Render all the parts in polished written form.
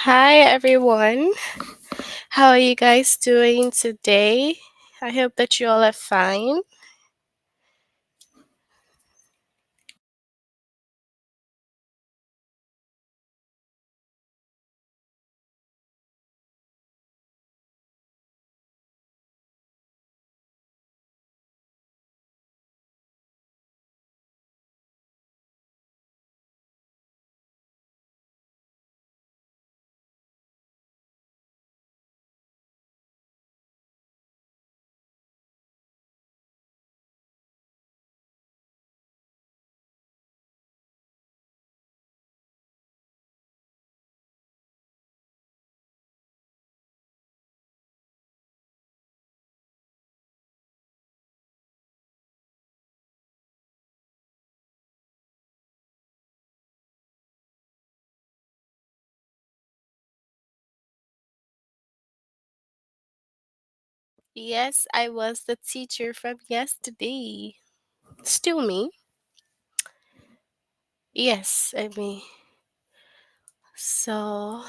Hi everyone. How are you guys doing today? I hope that you all are fine. Yes, I was the teacher from yesterday. Still me? Yes, I mean. So,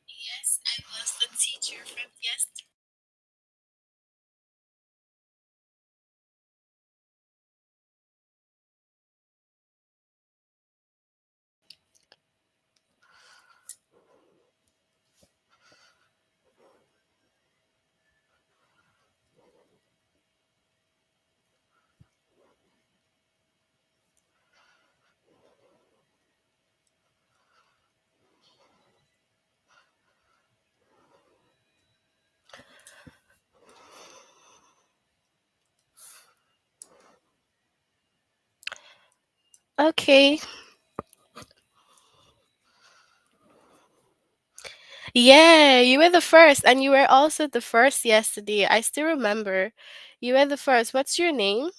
yes, I was the teacher from yesterday. Okay. Yeah, you were the first, and you were also the first yesterday. I still remember. You were the first. What's your name?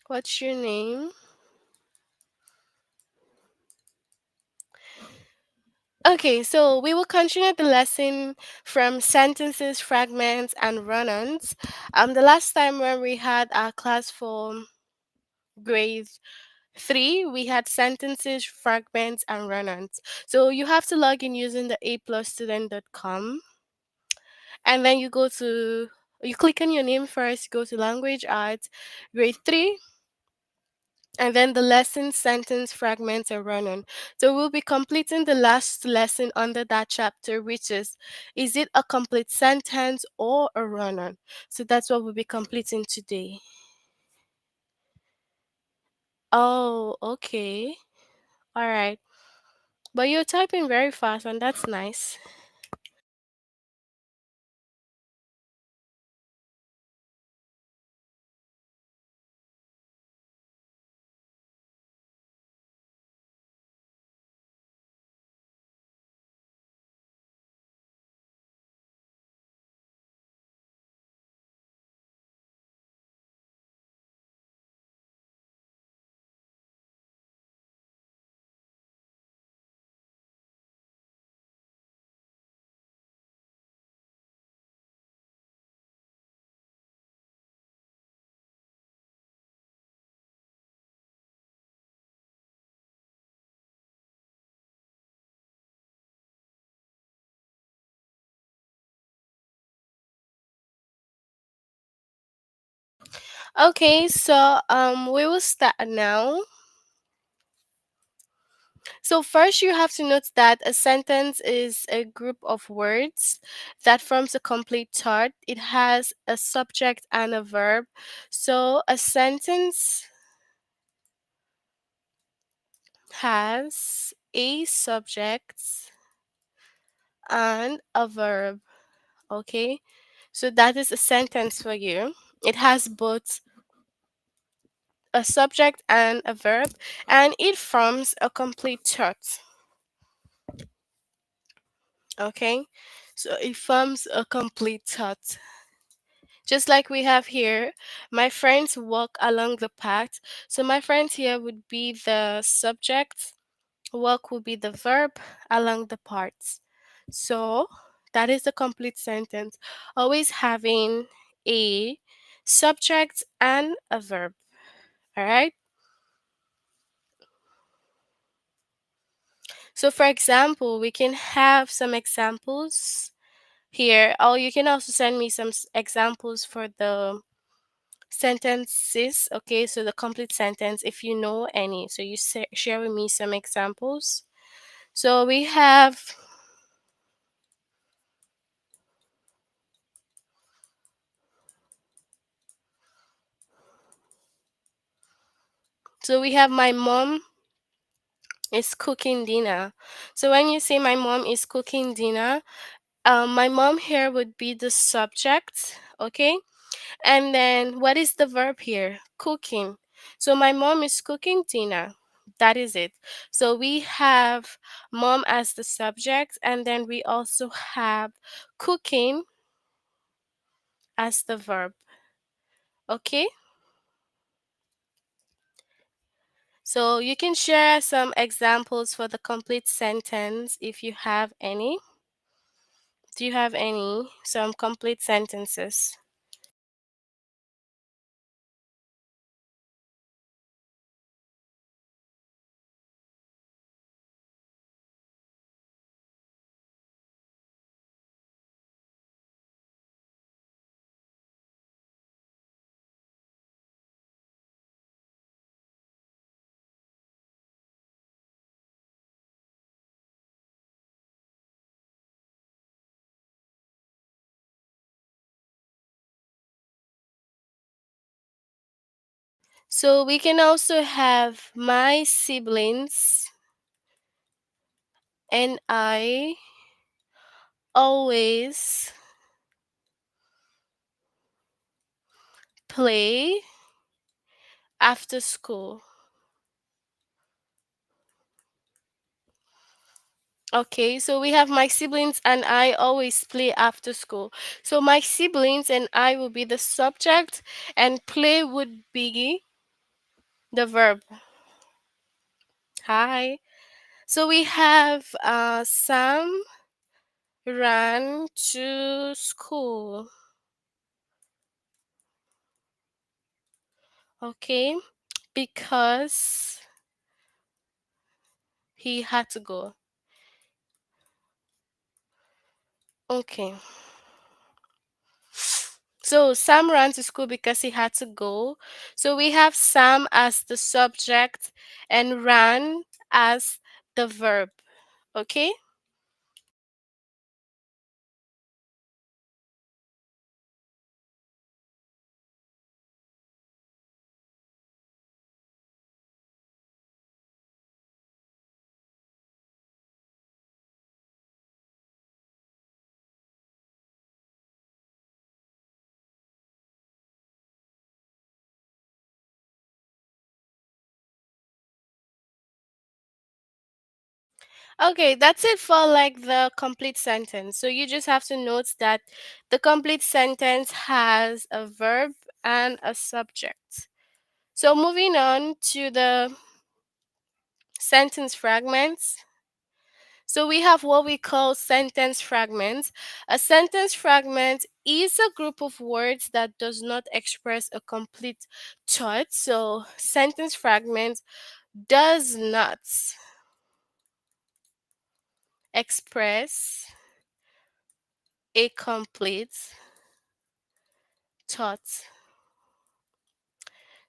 What's your name? Okay, so we will continue the lesson from sentences, fragments, and run-ons. The last time when we had our class for grade 3, we had sentences, fragments, and run-ons. So you have to log in using the aplusstudent.com, and then you click on your name first, go to language arts, grade 3, and then the lesson, sentence, fragments, and run on. So we'll be completing the last lesson under that chapter, which is it a complete sentence or a run on? So that's what we'll be completing today. Oh, okay. All right. But you're typing very fast, and that's nice. Okay, so we will start now. So first you have to note that a sentence is a group of words that forms a complete thought. It has a subject and a verb. So a sentence has a subject and a verb. Okay? So that is a sentence for you. It has both a subject and a verb, and it forms a complete thought. Okay? So it forms a complete thought. Just like we have here, my friends walk along the path. So my friends here would be the subject, Walk will be the verb along the parts. So that is the complete sentence, always having a subject and a verb. All right. So for example, we can have some examples here. Oh, you can also send me some examples for the sentences. Okay, so the complete sentence, if you know any. So you share with me some examples. So we have. So we have my mom is cooking dinner. So when you say my mom is cooking dinner, my mom here would be the subject, okay? And then what is the verb here? Cooking. So my mom is cooking dinner. That is it. So we have mom as the subject, and then we also have cooking as the verb. Okay? So you can share some examples for the complete sentence if you have any. Do you have any? Some complete sentences. So we can also have my siblings and I always play after school. Okay, so we have my siblings and I always play after school. So my siblings and I will be the subject, and play would be the verb. Hi. So we have Sam ran to school. Okay, because he had to go. Okay. So Sam ran to school because he had to go. So we have Sam as the subject and ran as the verb. Okay? Okay, that's it for like the complete sentence. So you just have to note that the complete sentence has a verb and a subject. So moving on to the sentence fragments. So we have what we call sentence fragments. A sentence fragment is a group of words that does not express a complete thought. So sentence fragment does not express a complete thought.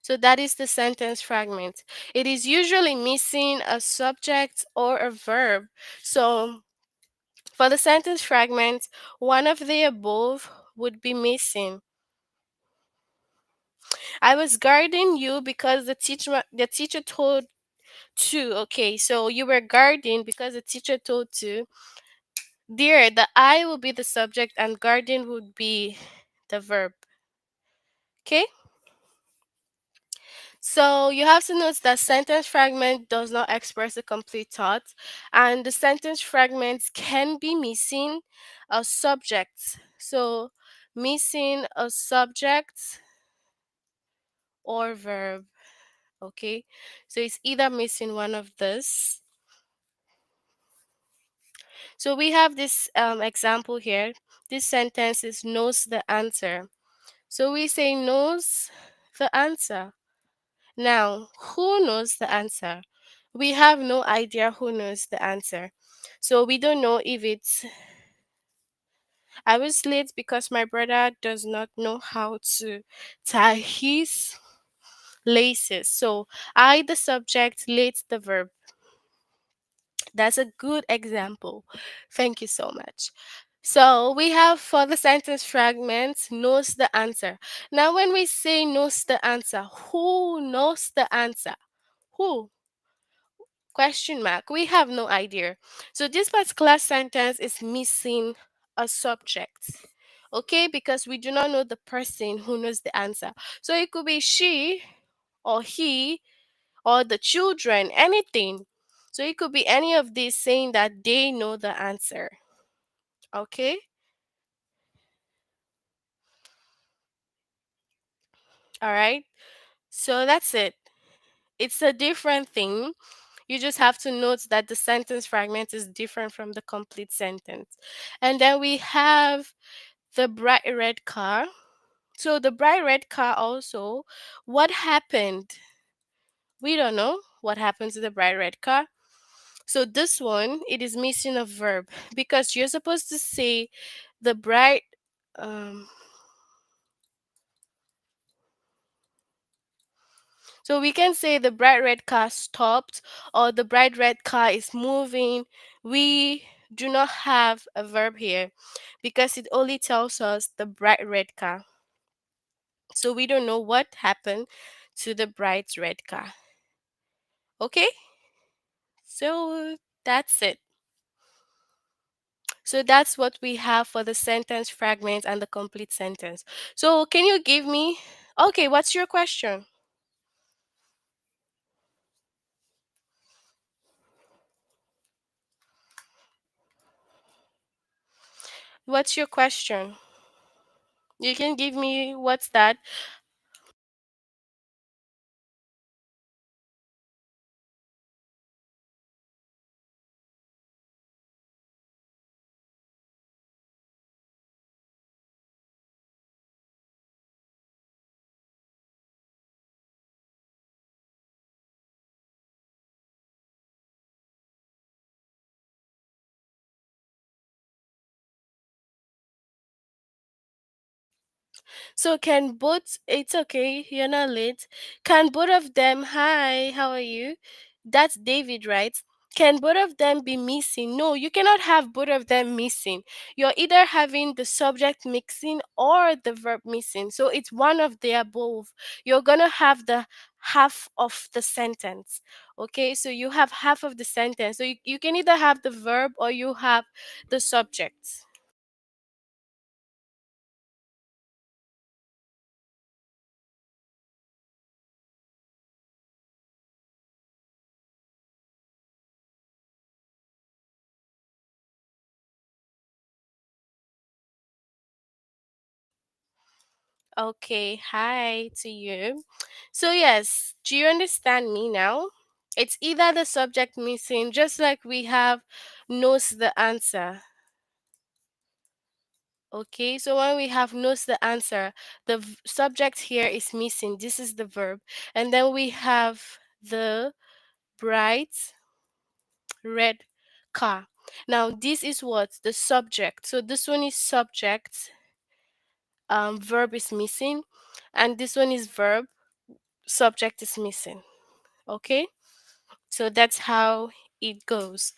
So that is the sentence fragment. It is usually missing a subject or a verb. So for the sentence fragment, one of the above would be missing. I was guarding you because the teacher told to. Okay, so you were guarding because the teacher told to. There, the I will be the subject and guarding would be the verb. Okay? So you have to note that sentence fragment does not express a complete thought, and the sentence fragments can be missing a subject. So missing a subject or verb. Okay, so it's either missing one of this. So we have this example here. This sentence is knows the answer. So we say knows the answer. Now, who knows the answer? We have no idea who knows the answer. So we don't know if it's I was late because my brother does not know how to tie his laces. So I, the subject, late the verb. That's a good example. Thank you so much. So we have for the sentence fragments knows the answer. Now, when we say knows the answer, who knows the answer? Who? Question mark. We have no idea. So this particular sentence is missing a subject. Okay, because we do not know the person who knows the answer. So it could be she or he or the children, anything. So it could be any of these saying that they know the answer. Okay? All right. So that's it. It's a different thing. You just have to note that the sentence fragment is different from the complete sentence. And then we have the bright red car. So the bright red car also, what happened? We don't know what happened to the bright red car. So this one, it is missing a verb because you're supposed to say the bright um so we can say the bright red car stopped or the bright red car is moving. We do not have a verb here because it only tells us the bright red car. So we don't know what happened to the bright red car. Okay? So that's it. So that's what we have for the sentence fragment and the complete sentence. So can you give me okay, what's your question? What's your question? You can give me what's that? So can both it's okay, you're not late. Can both of them hi, how are you? That's David, right? Can both of them be missing? No, you cannot have both of them missing. You're either having the subject missing or the verb missing. So it's one of the above. You're gonna have the half of the sentence. Okay, so you have half of the sentence. So you can either have the verb or you have the subject. Okay, hi to you. So, yes, do you understand me now? It's either the subject missing, just like we have knows the answer. Okay, so when we have knows the answer, the subject here is missing. This is the verb. And then we have the bright red car. Now, this is what? The subject. So, this one is subject, verb is missing. And this one is verb, subject is missing. Okay, so that's how it goes.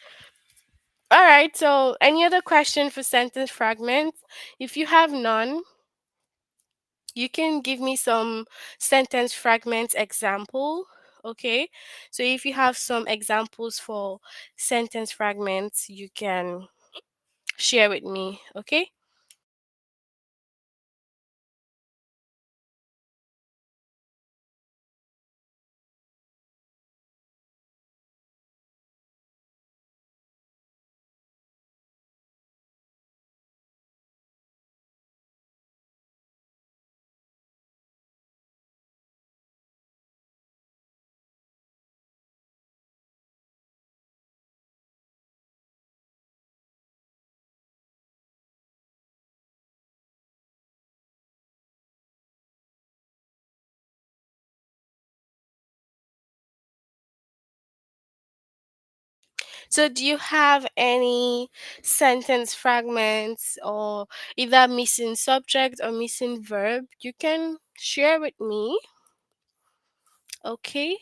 All right, so any other question for sentence fragments? If you have none, you can give me some sentence fragments example. Okay, so if you have some examples for sentence fragments, you can share with me. Okay. So, do you have any sentence fragments or either missing subject or missing verb? You can share with me. Okay.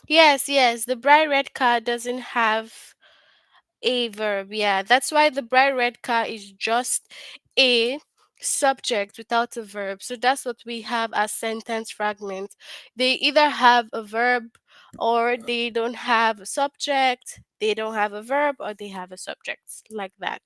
Yes, yes. The bright red car doesn't have a verb. Yeah, that's why the bright red car is just a subject without a verb. So that's what we have as sentence fragments. They either have a verb or they don't have a subject, they don't have a verb, or they have a subject, like that.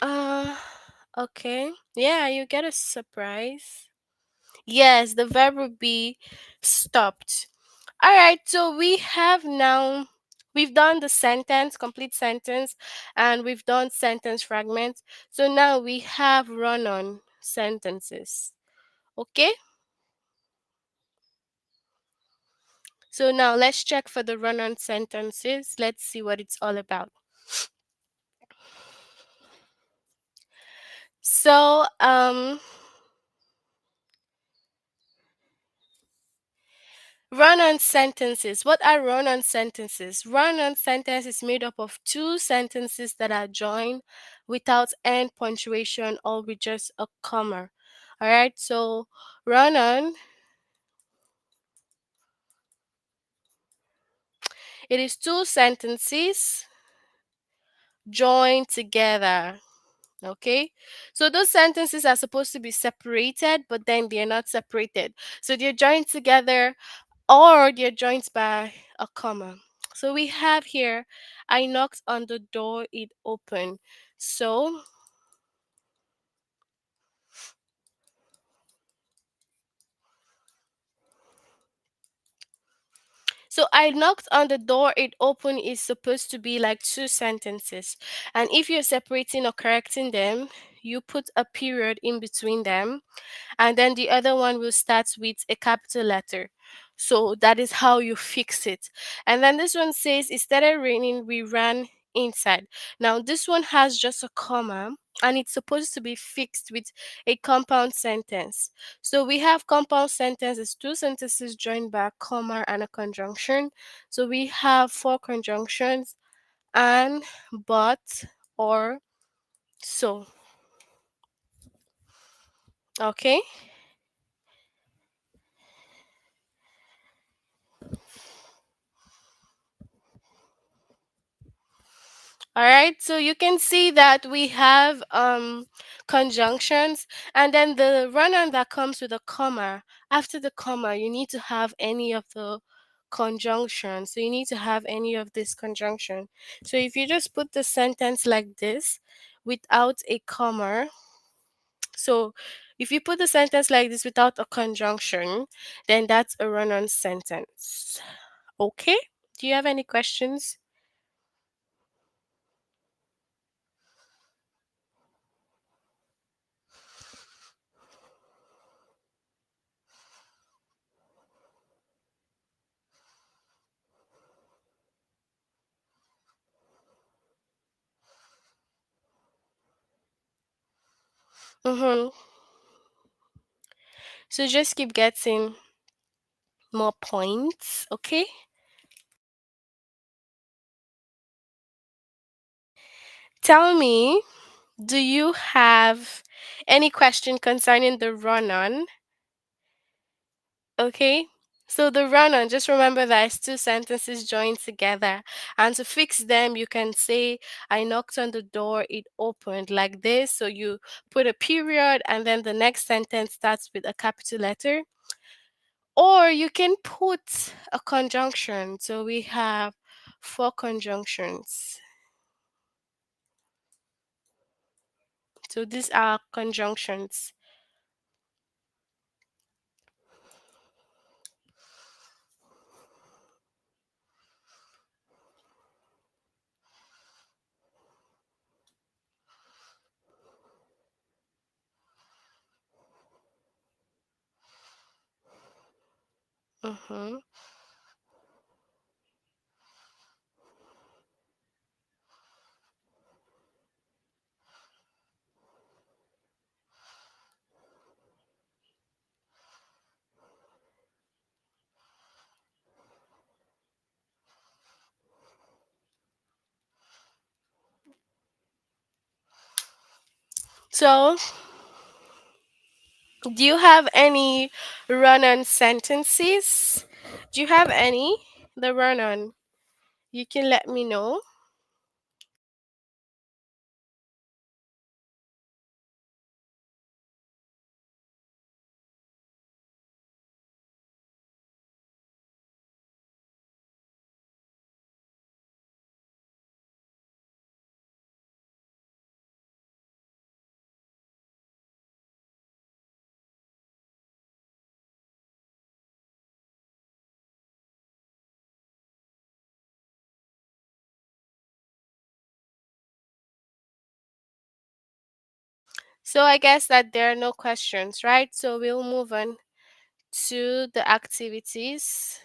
Uh, okay. Yeah, you get a surprise. Yes, the verb would be stopped. All right, so we've done the sentence, complete sentence, and we've done sentence fragments. So now we have run on sentences. Okay? So now let's check for the run on sentences. Let's see what it's all about. So, run on sentences. What are run on sentences? Run on sentence is made up of two sentences that are joined without end punctuation or with just a comma. All right, so run on, it is two sentences joined together. Okay, so those sentences are supposed to be separated, but then they're not separated. So they're joined together or they're joined by a comma. So we have here, I knocked on the door, it opened. So, so I knocked on the door, it opened is supposed to be like two sentences. And if you're separating or correcting them, you put a period in between them and then the other one will start with a capital letter. So that is how you fix it. And then this one says, it started raining, we ran inside. Now, this one has just a comma and it's supposed to be fixed with a compound sentence. So we have compound sentences, two sentences joined by a comma and a conjunction. So we have four conjunctions and, but, or, so. Okay. All right, so you can see that we have conjunctions and then the run-on that comes with a comma. After the comma, you need to have any of the conjunctions. So you need to have any of this conjunction. So if you just put the sentence like this without a comma, so if you put the sentence like this without a conjunction, then that's a run-on sentence. Okay? Do you have any questions? Mm-hmm. So just keep getting more points, okay? Tell me, do you have any question concerning the run on? Okay. So the run on, just remember that it's two sentences joined together. And to fix them, you can say, I knocked on the door, it opened like this. So you put a period and then the next sentence starts with a capital letter. Or you can put a conjunction. So we have four conjunctions. So these are conjunctions. Mm-hmm. So, do you have any run-on sentences? Do you have any? The run-on. You can let me know. So I guess that there are no questions, right? So we'll move on to the activities.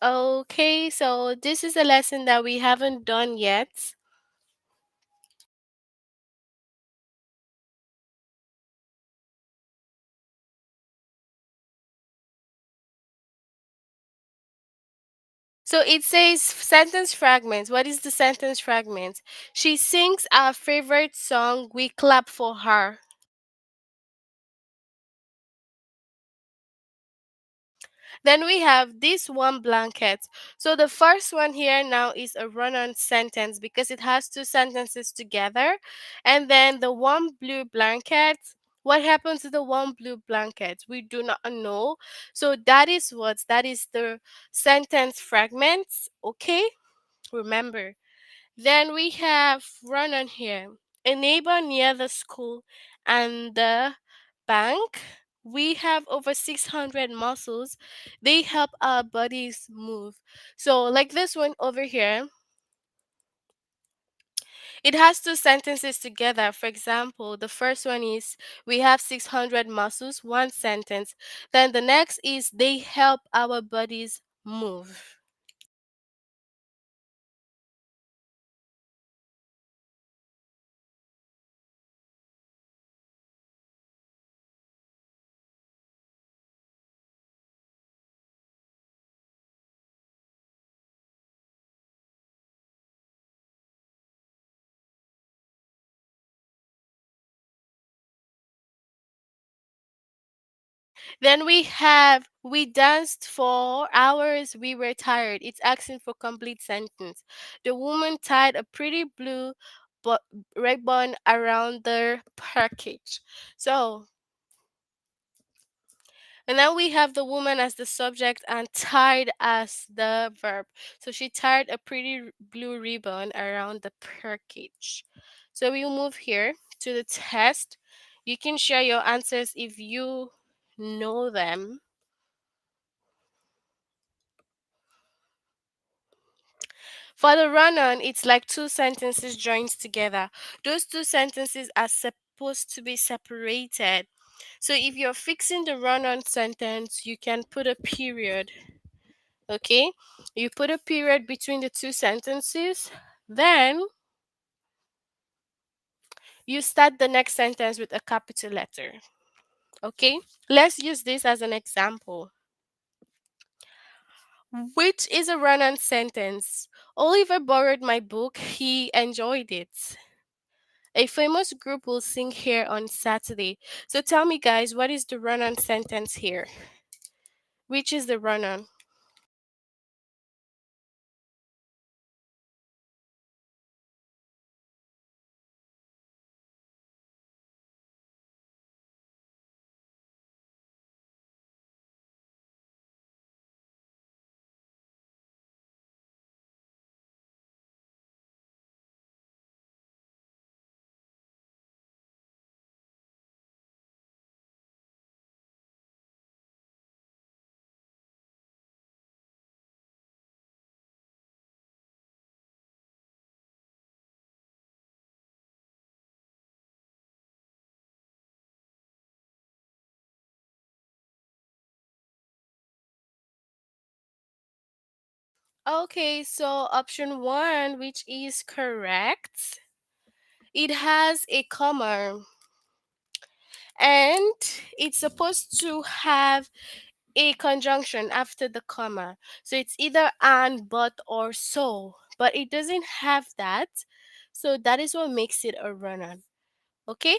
Okay, so this is a lesson that we haven't done yet. So it says sentence fragments. What is the sentence fragment? She sings our favorite song, we clap for her. Then we have this one blanket. So the first one here now is a run on sentence because it has two sentences together. And then the one blue blanket. What happens to the one blue blanket? We do not know. So that is what? That is the sentence fragments. Okay? Remember. Then we have run on here. A neighbor near the school and the bank. We have over 600 muscles. They help our bodies move. So, like this one over here, it has two sentences together. For example, the first one is we have 600 muscles, one sentence. Then the next is they help our bodies move. Then we have we danced for hours, we were tired. It's asking for complete sentence. The woman tied a pretty blue bu- ribbon around their package. So, and then we have the woman as the subject and tied as the verb. So she tied a pretty blue ribbon around the package. So we'll move here to the test. You can share your answers if you know them. For the run on, it's like two sentences joined together. Those two sentences are supposed to be separated. So if you're fixing the run on sentence, you can put a period. Okay? You put a period between the two sentences. Then you start the next sentence with a capital letter. Okay? Let's use this as an example, which is a run on sentence. Oliver borrowed my book, he enjoyed it. A famous group will sing here on Saturday. So tell me, guys, what is the run on sentence here? Which is the run on? Okay, so option one, which is correct, it has a comma and it's supposed to have a conjunction after the comma. So it's either and, but, or so, but it doesn't have that. So that is what makes it a run on. Okay?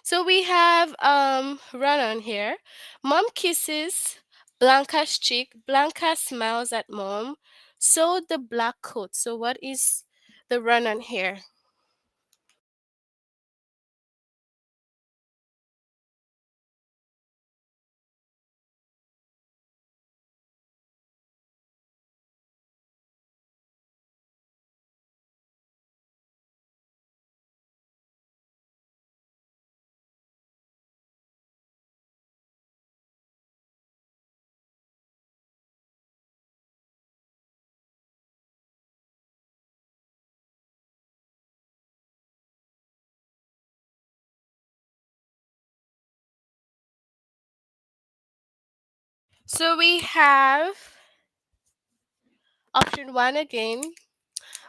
So we have run on here. Mom kisses Blanca's cheek. Blanca smiles at mom. So the black coat. So what is the run on here? So we have option one again.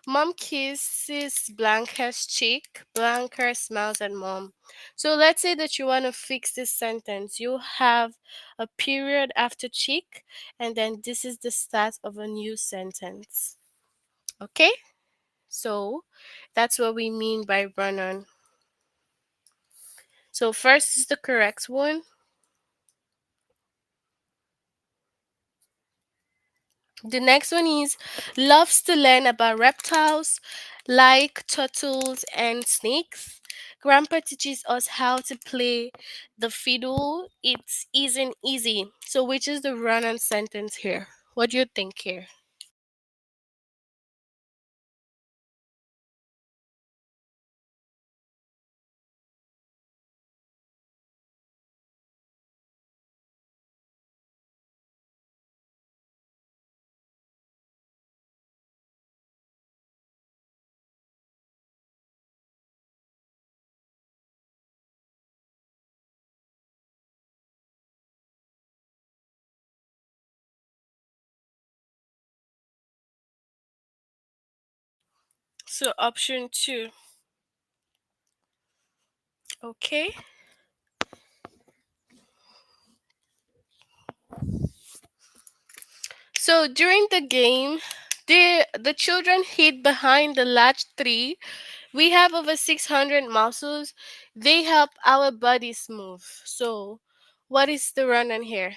Mom kisses Blanca's cheek. Blanca smiles at mom. So let's say that you want to fix this sentence. You have a period after cheek, and then this is the start of a new sentence. Okay? So that's what we mean by run on. So first is the correct one. The next one is loves to learn about reptiles like turtles and snakes. Grandpa teaches us how to play the fiddle. It isn't easy. So which is the run on sentence here? What do you think here? So option two. Okay. So during the game, the children hid behind the large tree. We have over 600 muscles. They help our bodies move. So, what is the run on here?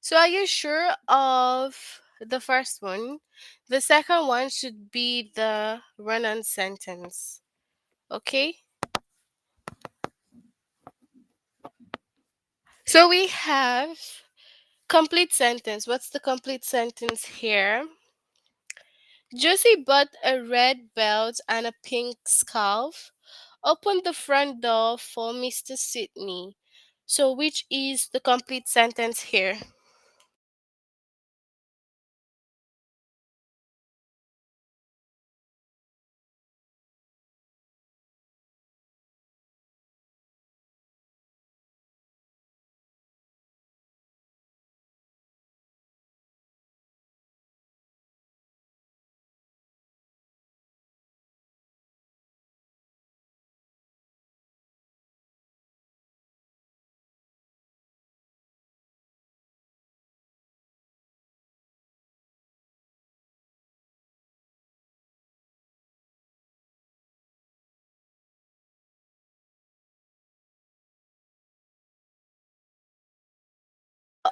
So, are you sure of the first one? The second one should be the run on sentence. Okay? So, we have complete sentence. What's the complete sentence here? Josie bought a red belt and a pink scarf. Opened the front door for Mr. Sidney. So, which is the complete sentence here?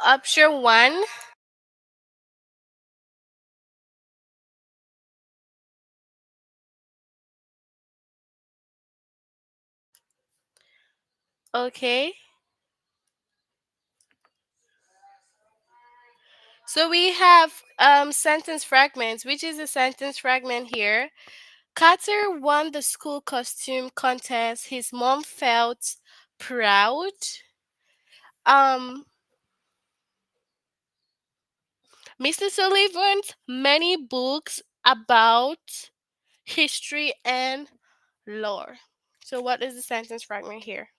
Option one. Okay. So we have sentence fragments, which is a sentence fragment here. Carter won the school costume contest. His mom felt proud. Um, Mr. Sullivan's many books about history and lore. So what is the sentence fragment here?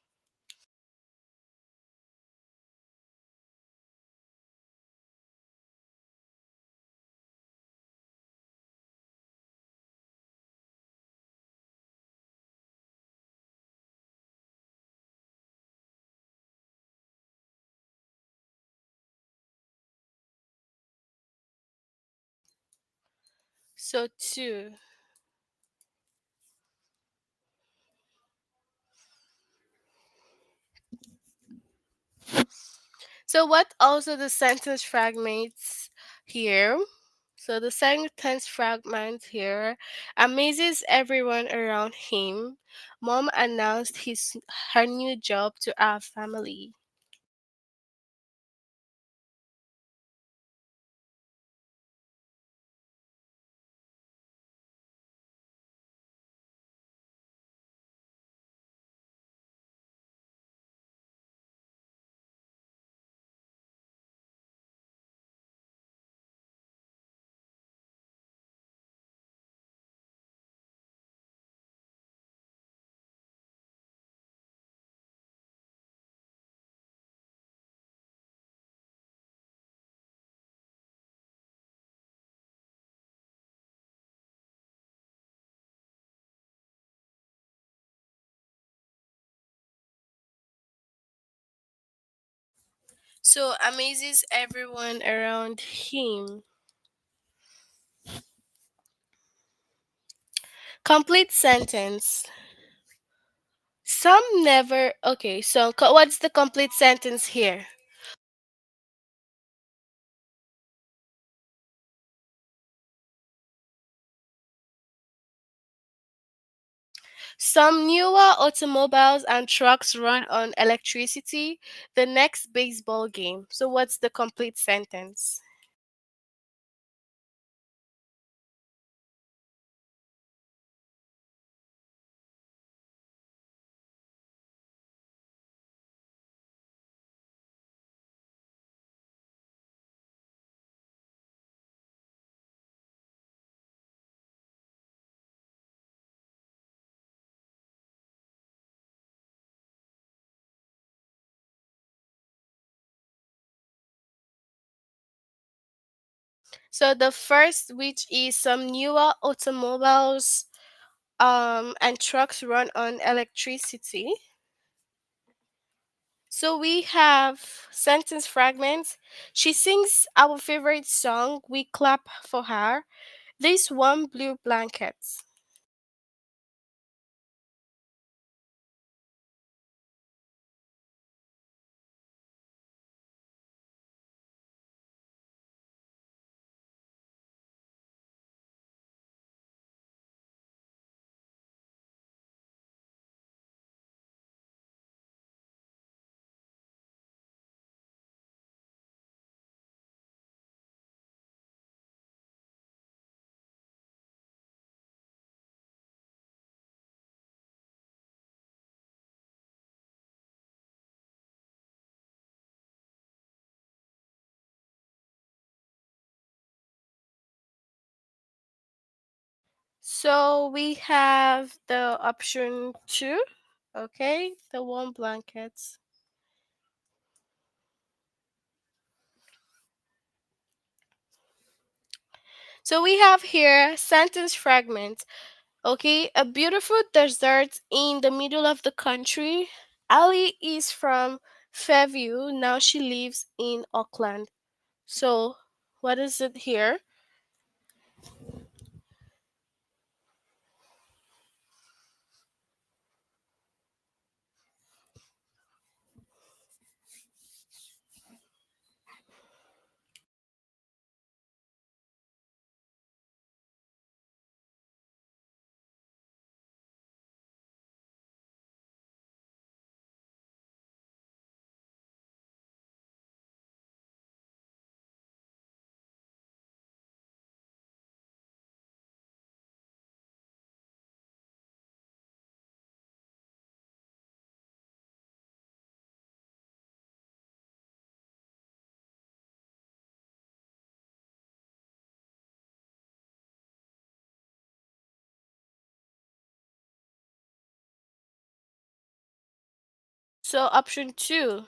So two. So what also the sentence fragments here? So the sentence fragment here amazes everyone around him. Mom announced his her new job to our family. So amazes everyone around him. Complete sentence. Some never. Okay, so what's the complete sentence here? Some newer automobiles and trucks run on electricity. The next baseball game. So, what's the complete sentence? So, the first, which is some newer automobiles and trucks run on electricity. So we have sentence fragments. She sings our favorite song. We clap for her. This one blue blankets. So we have the option two. Okay, the warm blankets. So we have here sentence fragment. Okay, a beautiful desert in the middle of the country. Ali is from Fairview. Now she lives in Auckland. So, what is it here? So, option two.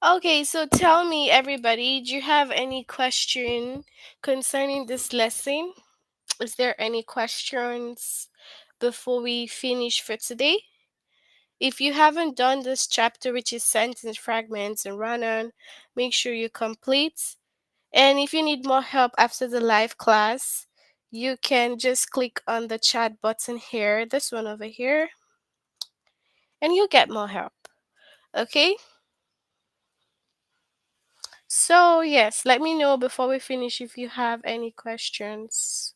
Okay, so tell me, everybody, do you have any question concerning this lesson? Is there any questions before we finish for today? If you haven't done this chapter, which is sentence fragments and run on, make sure you complete. And if you need more help after the live class, you can just click on the chat button here, this one over here, and you'll get more help. Okay? So, yes, let me know before we finish if you have any questions.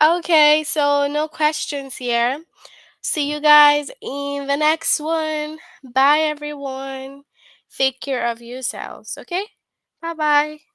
Okay, so no questions here. See you guys in the next one. Bye, everyone. Take care of yourselves, okay? Bye bye.